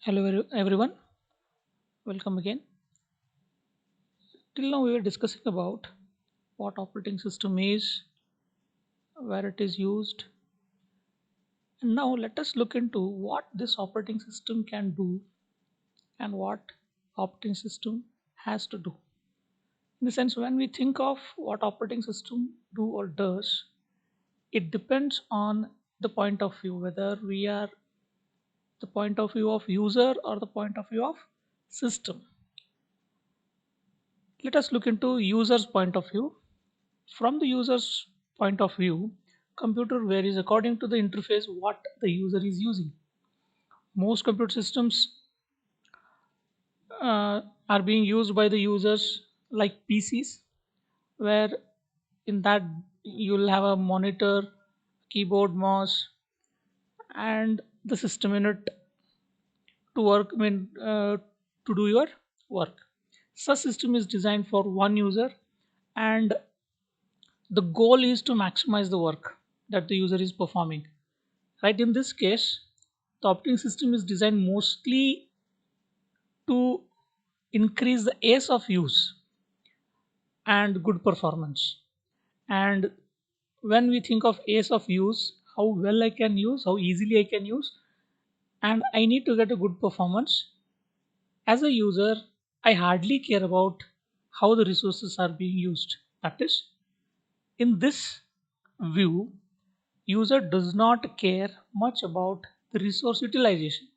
Hello everyone, welcome again. Till now we were discussing about what operating system is, where it is used, and now let us look into what this operating system can do and what operating system has to do. In the sense when we think of what operating system do or does, it depends on the point of view whether we are the point of view of user or the point of view of system. Let us look into user's point of view. From the user's point of view, computer varies according to the interface what the user is using. Most computer systems are being used by the users like PCs, where in that you'll have a monitor, keyboard, mouse, and the system unit to work. To do your work. Such system is designed for one user, and the goal is to maximize the work that the user is performing. Right, in this case, the operating system is designed mostly to increase the ease of use and good performance. And when we think of ease of use, how well I can use, how easily I can use, and I need to get a good performance. As a user, I hardly care about how the resources are being used. That is, in this view, user does not care much about the resource utilization,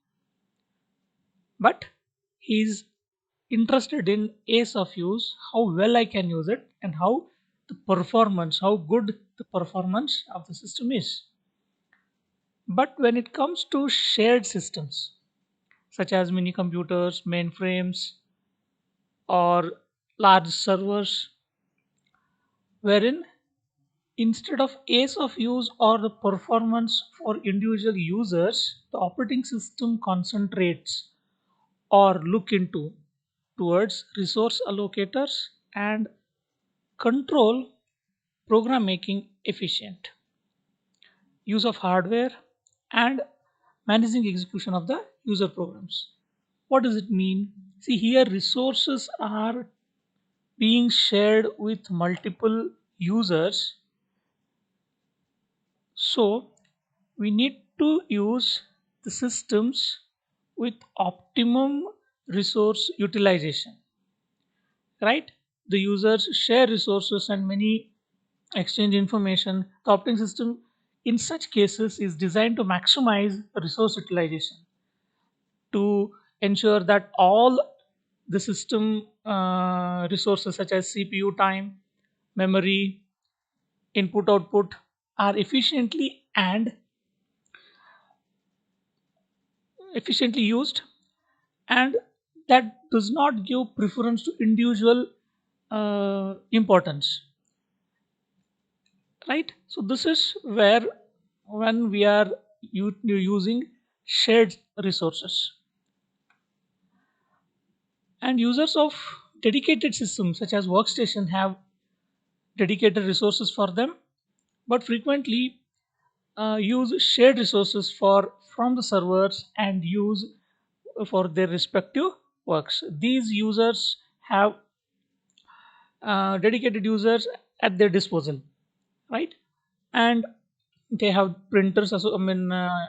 but he is interested in ease of use, how well I can use it, and how good the performance of the system is. But when it comes to shared systems, such as mini computers, mainframes, or large servers, wherein instead of ease of use or the performance for individual users, the operating system concentrates or look into towards resource allocators and control program making efficient use of hardware and managing execution of the user programs. What does it mean? See, here resources are being shared with multiple users, so we need to use the systems with optimum resource utilization. Right, the users share resources and many exchange information. The operating system in such cases is designed to maximize resource utilization to ensure that all the system resources such as CPU time, memory, input output are efficiently used, and that does not give preference to individual importance. Right, so this is where when we are using shared resources, and users of dedicated systems such as workstation have dedicated resources for them, but frequently use shared resources for from the servers and use for their respective works. These users have dedicated users at their disposal, right? And they have printers also,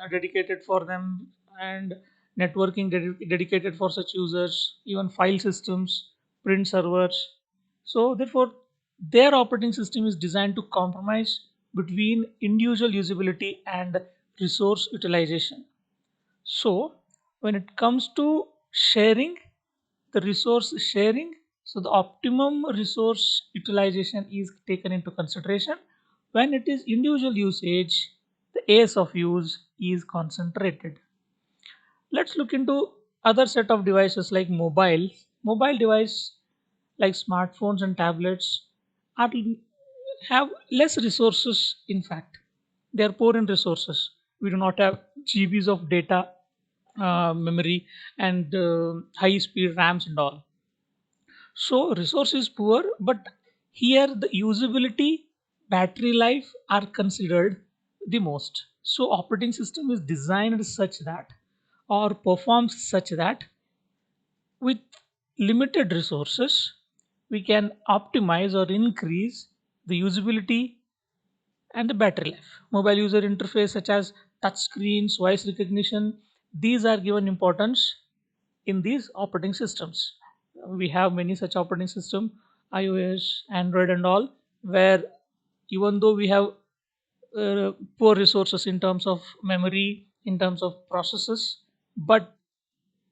dedicated for them, and networking dedicated for such users, even file systems, print servers. So therefore their operating system is designed to compromise between individual usability and resource utilization. So when it comes to sharing, the resource sharing, so the optimum resource utilization is taken into consideration. When it is individual usage, the ease of use is concentrated. Let's look into other set of devices like mobile device like smartphones and tablets are have less resources. In fact, they are poor in resources. We do not have GBs of data, memory, and high speed RAMs and all. So resource is poor, but here the usability, battery life are considered the most. So operating system is designed such that or performs such that with limited resources we can optimize or increase the usability and the battery life. Mobile user interface such as touch screens, voice recognition, these are given importance in these operating systems. We have many such operating system, iOS, Android and all, where even though we have poor resources in terms of memory, in terms of processes, but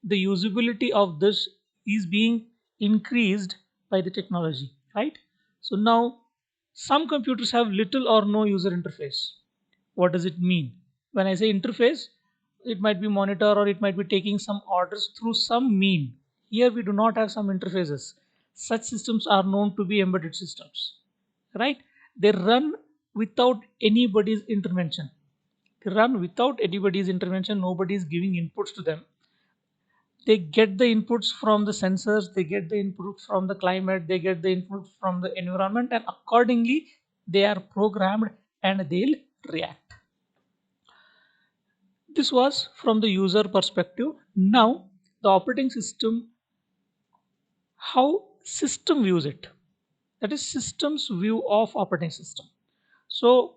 the usability of this is being increased by the technology, right? So now some computers have little or no user interface. What does it mean? When I say interface, it might be monitor or it might be taking some orders through some mean. Here we do not have some interfaces. Such systems are known to be embedded systems, right? They run without anybody's intervention. They run without anybody's intervention. Nobody is giving inputs to them. They get the inputs from the sensors, they get the input from the climate, they get the input from the environment, and accordingly they are programmed and they'll react. This was from the user perspective. Now the operating system, how system views it, that is system's view of operating system. So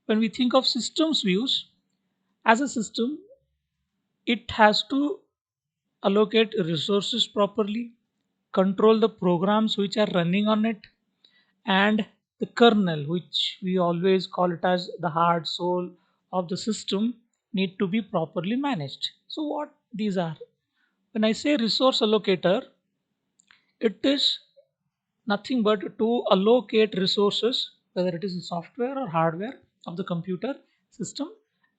when we think of systems views, as a system it has to allocate resources properly, control the programs which are running on it, and the kernel, which we always call it as the heart soul of the system, need to be properly managed. So what these are? When I say resource allocator, it is nothing but to allocate resources, whether it is the software or hardware of the computer system,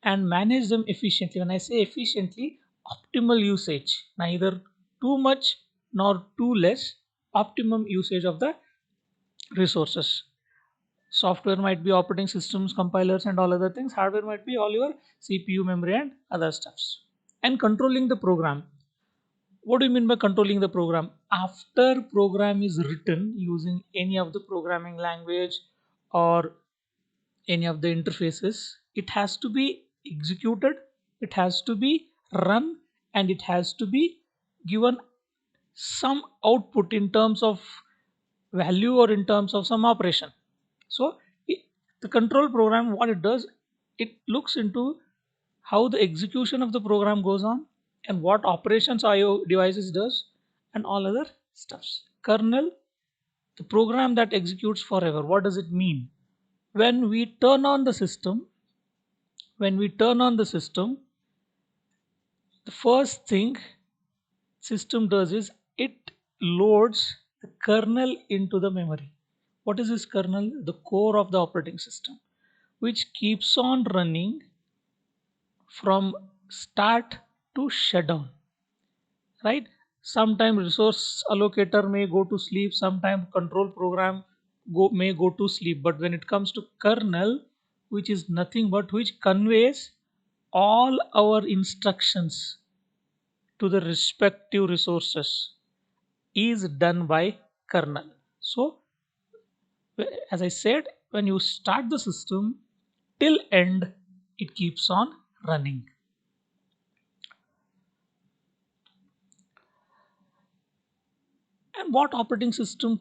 and manage them efficiently. When I say efficiently, optimal usage, neither too much nor too less, optimum usage of the resources. Software might be operating systems, compilers, and all other things. Hardware might be all your CPU, memory, and other stuffs. And controlling the program. What do you mean by controlling the program? After program is written using any of the programming language or any of the interfaces, it has to be executed, it has to be run, and it has to be given some output in terms of value or in terms of some operation. So the control program, what it does, it looks into how the execution of the program goes on and what operations IO devices does and all other stuffs. Kernel, the program that executes forever. What does it mean? When we turn on the system, when we turn on the system, the first thing system does is it loads the kernel into the memory. What is this kernel? The core of the operating system, which keeps on running from start to shutdown, right? Sometime resource allocator may go to sleep, sometime control program may go to sleep, but when it comes to kernel, which is nothing but which conveys all our instructions to the respective resources, is done by kernel. So as I said, when you start the system till end, it keeps on running. And what operating system